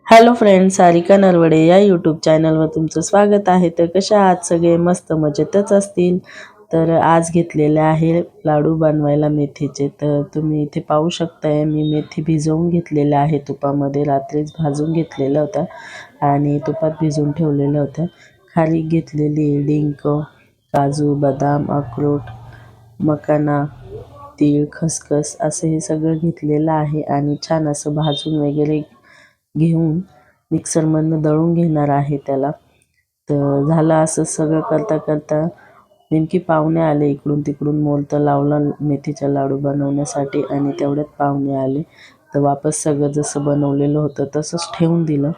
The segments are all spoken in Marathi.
हॅलो फ्रेंड्स, सारिका नरवडे या यूट्यूब चॅनलवर तुमचं स्वागत आहे. तर कशा आहात सगळे? मस्त मजेतच असतील. तर आज घेतलेले आहे लाडू बनवायला मेथीचे. तर तुम्ही इथे पाहू शकताय, मी मेथी भिजवून घेतलेल्या आहे तुपामध्ये. रात्रीच भाजून घेतलेल्या होत्या आणि तुपात भिजवून ठेवलेल्या होत्या. खारीक घेतलेली, डिंक, काजू, बदाम, अक्रोड, मखाना, तीळ, खसखस असं हे सगळं घेतलेलं आहे आणि छान असं भाजून वगैरे घेऊन मिक्सरमधनं दळून घेणार आहे त्याला. तर झालं असं सगळं करता करता नेमकी पाहुणे आले इकडून तिकडून. मोलतं लावलं मेथीचा लाडू बनवण्यासाठी आणि तेवढ्यात पाहुणे आले. तर वापस सगळं जसं बनवलेलं होतं तसंच ठेवून दिलं.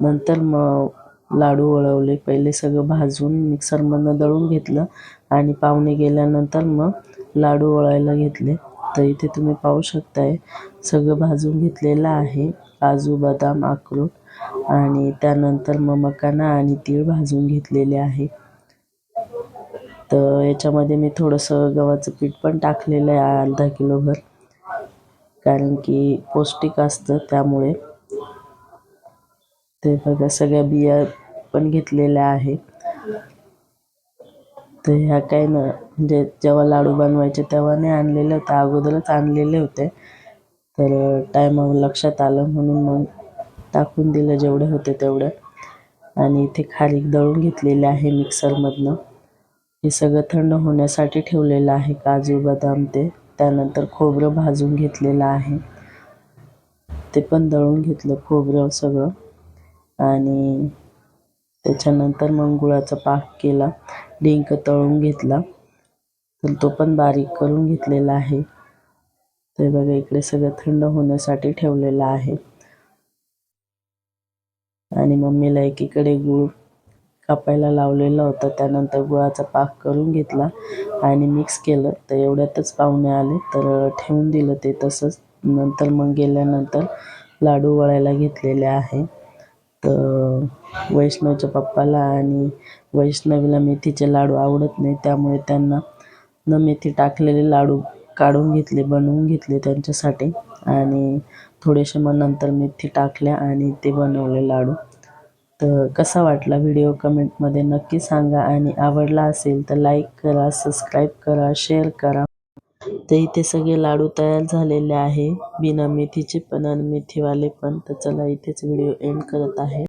नंतर मग लाडू वळवले. पहिले सगळं भाजून मिक्सरमधनं दळून घेतलं आणि पाहुणे गेल्यानंतर मग लाडू वळायला घेतले. तर इथे तुम्ही पाहू शकताय सगळं भाजून घेतलेलं आहे. काजू, बदाम, अक्रोड आणि त्यानंतर मग मखाना आणि तीळ भाजून घेतलेले आहे. तर याच्यामध्ये मी थोडंसं गव्हाचं पीठ पण टाकलेलं आहे, अर्धा किलोभर, कारण की पौष्टिक असतं त्यामुळे. ते बघा सगळ्या बिया पण घेतलेल्या आहे. तर ह्या काही ना, म्हणजे जेव्हा लाडू बनवायचे तेव्हा नाही आणलेले होते, अगोदरच आणलेले होते. तर टायमावर लक्षात आलं म्हणून मग टाकून दिलं जेवढे होते तेवढं. आणि इथे खारीक दळून घेतलेले आहे मिक्सरमधनं. हे सगळं थंड होण्यासाठी ठेवलेलं आहे, काजू, बदाम ते. त्यानंतर खोबरं भाजून घेतलेलं आहे, ते पण दळून घेतलं खोबरं सगळं. आणि त्याच्यानंतर मग गुळाचा पाक केला, डिंक तळून घेतला, तर तो पण बारीक करून घेतलेला आहे. ते बघा इकडे सगळं थंड होण्यासाठी ठेवलेलं आहे. आणि मम्मीला एकीकडे गूळ कापायला लावलेला होता. त्यानंतर गुळाचा पाक करून घेतला आणि मिक्स केलं. तर एवढ्यातच पाहुणे आले तर ठेवून दिलं ते तसंच. नंतर मग गेल्यानंतर लाडू वळायला घेतलेले आहे. तर वैष्णवच्या पप्पाला आणि वैष्णवीला मेथीचे लाडू आवडत नाही, त्यामुळे त्यांना न मेथी टाकलेले लाडू काढून घेतले, बनवून घेतले त्यांच्यासाठी. आणि थोडेसे मग नंतर मेथी टाकल्या आणि ते बनवले लाडू. तर कसा वाटला व्हिडिओ कमेंटमध्ये नक्की सांगा आणि आवडला असेल तर लाईक करा, सबस्क्राईब करा, शेअर करा. तर इथे सगळे लाडू तयार झालेले आहे, बिना मेथीचे पण आणि मेथीवाले पण. तर चला इथेच व्हिडिओ एंड करत आहे.